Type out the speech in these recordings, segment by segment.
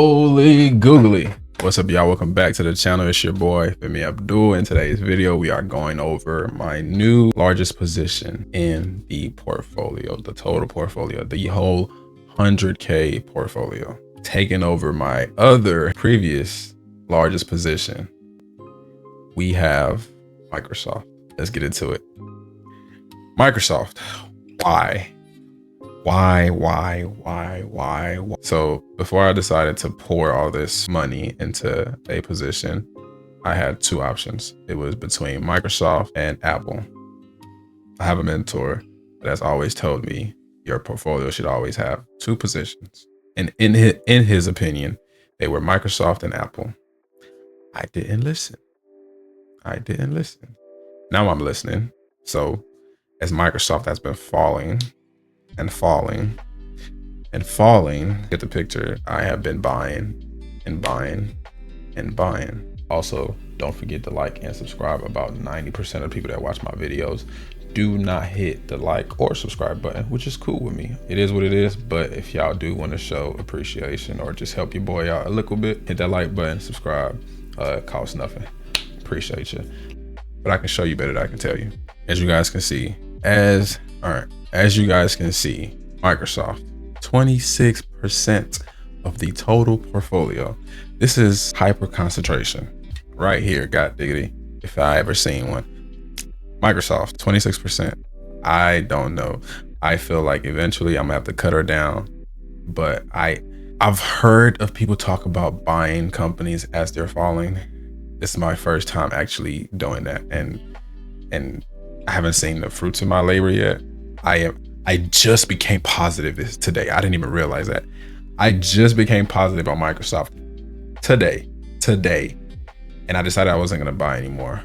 Holy googly. What's up, y'all? Welcome back to the channel. It's your boy Femi Abdul. In today's video, we are going over my new largest position in the portfolio, the total portfolio, the whole 100K portfolio, taking over my other previous largest position. We have Microsoft. Let's get into it. Microsoft. Why? Why? So before I decided to pour all this money into a position, I had two options. It was between Microsoft and Apple. I have a mentor that has always told me your portfolio should always have two positions. And in his opinion, they were Microsoft and Apple. I didn't listen. Now I'm listening. So as Microsoft has been falling, get the picture, I have been buying. Also, don't forget to like and subscribe. About 90% of people that watch my videos do not hit the like or subscribe button, which is cool with me. It is what it is, but if y'all do want to show appreciation or just help your boy out a little bit, hit that like button, subscribe. It costs nothing. Appreciate you. But I can show you better than I can tell you. As you guys can see, Microsoft, 26% of the total portfolio. This is hyper concentration right here. God diggity, if I ever seen one. Microsoft, 26%. I don't know. I feel like eventually I'm gonna have to cut her down, but I've heard of people talk about buying companies as they're falling. This is my first time actually doing that, and I haven't seen the fruits of my labor yet. I just became positive this today. I didn't even realize that. I just became positive on Microsoft today. And I decided I wasn't gonna buy anymore,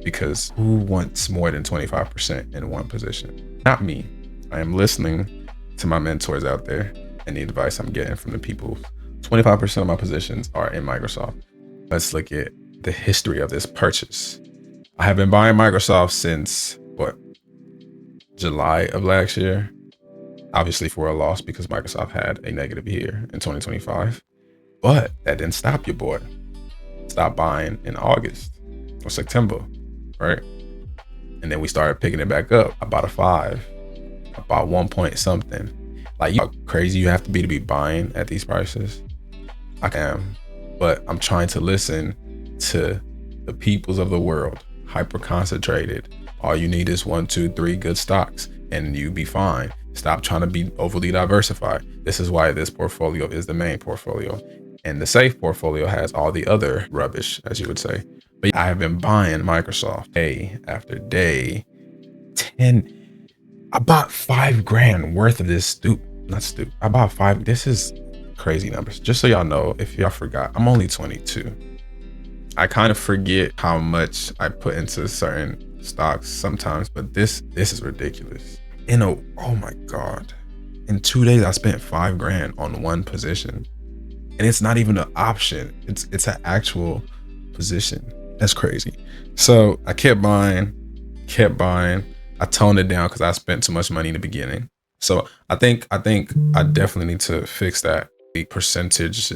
because who wants more than 25% in one position? Not me. I am listening to my mentors out there and the advice I'm getting from the people. 25% of my positions are in Microsoft. Let's look at the history of this purchase. I have been buying Microsoft since July of last year, obviously for a loss because Microsoft had a negative year in 2025, but that didn't stop your boy. Stopped buying in August or September, right? And then we started picking it back up. I bought a 5, I bought 1 point something. Like, you know how crazy you have to be buying at these prices? I am, but I'm trying to listen to the peoples of the world, hyper concentrated. All you need is 1, 2, 3 good stocks and you be fine. Stop trying to be overly diversified. This is why this portfolio is the main portfolio, and the safe portfolio has all the other rubbish, as you would say. But I have been buying Microsoft day after day. I bought 5 grand worth of this I bought 5. This is crazy numbers. Just so y'all know, if y'all forgot, I'm only 22. I kind of forget how much I put into certain stocks sometimes, but this is ridiculous. Oh my God, in 2 days I spent 5 grand on one position, and it's not even an option. It's an actual position. That's crazy. So I kept buying. I toned it down because I spent too much money in the beginning. So I think I definitely need to fix that. The percentage,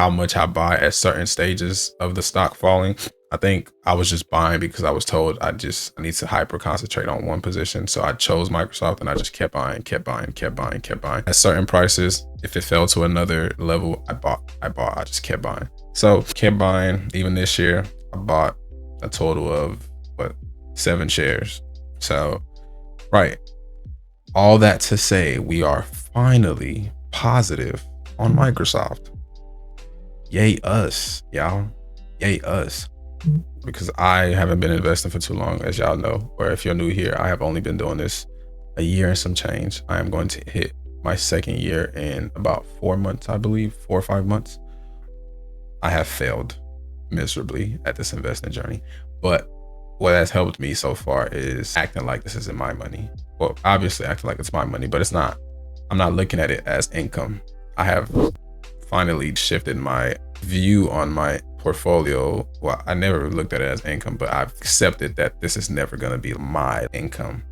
how much I buy at certain stages of the stock falling. I think I was just buying because I was told I need to hyper concentrate on one position. So I chose Microsoft and I just kept buying. At certain prices, if it fell to another level, I just kept buying. So kept buying. Even this year, I bought a total of 7 shares. So, right. All that to say, we are finally positive on Microsoft. Yay us, y'all. Yay us. Because I haven't been investing for too long, as y'all know, or if you're new here, I have only been doing this a year and some change. I am going to hit my 2nd year in about 4 months, I believe, 4 or 5 months. I have failed miserably at this investment journey, but what has helped me so far is acting like this isn't my money. Well, obviously acting like it's my money, but it's not. I'm not looking at it as income. I have finally shifted my view on my portfolio. Well, I never looked at it as income, but I've accepted that this is never going to be my income.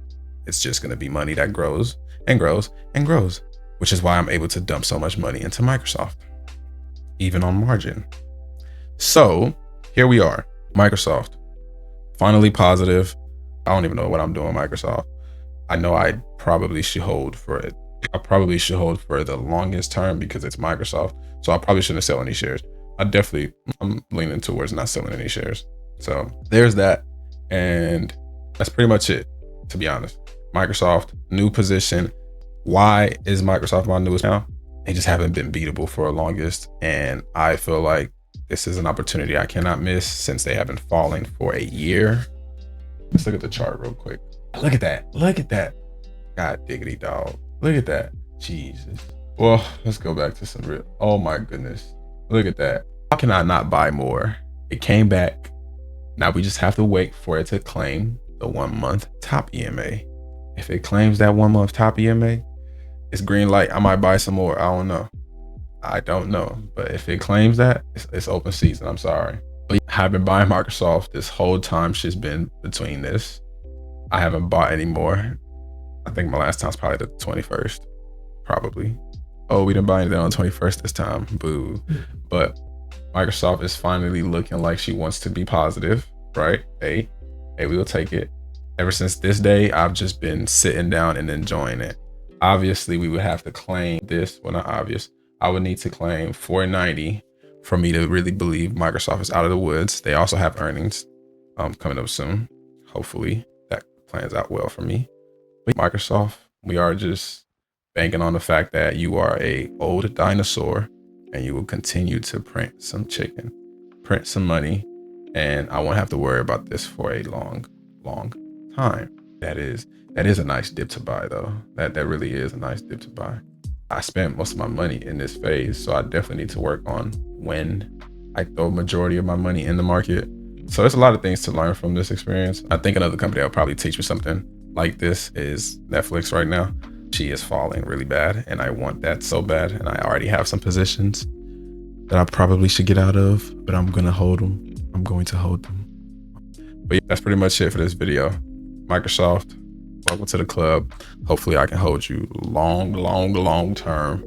It's just going to be money that grows and grows and grows, which is why I'm able to dump so much money into Microsoft. even on margin. So here we are, Microsoft, finally positive. I don't even know what I'm doing, Microsoft. I know I probably should hold for it. I probably should hold for the longest term because it's Microsoft. So I probably shouldn't sell any shares. I'm leaning towards not selling any shares. So there's that. And that's pretty much it, to be honest. Microsoft, new position. Why is Microsoft my newest now? They just haven't been beatable for the longest. And I feel like this is an opportunity I cannot miss since they have been falling for a year. Let's look at the chart real quick. Look at that. Look at that. God diggity dog. Look at that. Jesus. Well, let's go back to some real. Oh my goodness. Look at that. How can I not buy more? It came back. Now we just have to wait for it to claim the 1 month top EMA. If it claims that 1 month top EMA, it's green light. I might buy some more. I don't know. But if it claims that, it's open season. I'm sorry. I've been buying Microsoft this whole time. She's been between this. I haven't bought any more. I think my last time's probably the 21st. Probably. Oh, we didn't buy anything on the 21st this time. Boo. But Microsoft is finally looking like she wants to be positive, right? Hey, we will take it. Ever since this day, I've just been sitting down and enjoying it. Obviously, we would have to claim this. Well, not obvious. I would need to claim 490 for me to really believe Microsoft is out of the woods. They also have earnings coming up soon. Hopefully that plans out well for me. But Microsoft, we are just banking on the fact that you are a old dinosaur and you will continue to print some chicken, print some money, and I won't have to worry about this for a long time. That is a nice dip to buy though. That really is a nice dip to buy. I spent most of my money in this phase, so I definitely need to work on when I throw majority of my money in the market. So there's a lot of things to learn from this experience. I think another company that will probably teach me something like this is Netflix right now. She is falling really bad and I want that so bad. And I already have some positions that I probably should get out of, but I'm going to hold them. I'm going to hold them. But yeah, that's pretty much it for this video. Microsoft, welcome to the club. Hopefully I can hold you long term.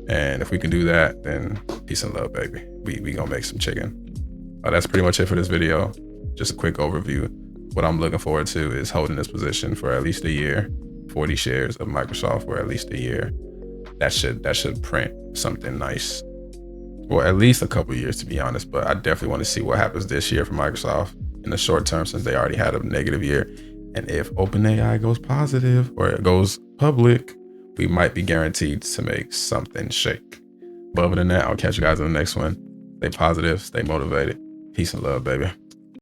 And if we can do that, then peace and love, baby. We gonna make some chicken. That's pretty much it for this video. Just a quick overview. What I'm looking forward to is holding this position for at least a year. 40 shares of Microsoft for at least a year. That should print something nice. Well, at least a couple years, to be honest. But I definitely want to see what happens this year for Microsoft in the short term, since they already had a negative year. And if OpenAI goes positive or it goes public, we might be guaranteed to make something shake. But other than that, I'll catch you guys in the next one. Stay positive, stay motivated. Peace and love, baby.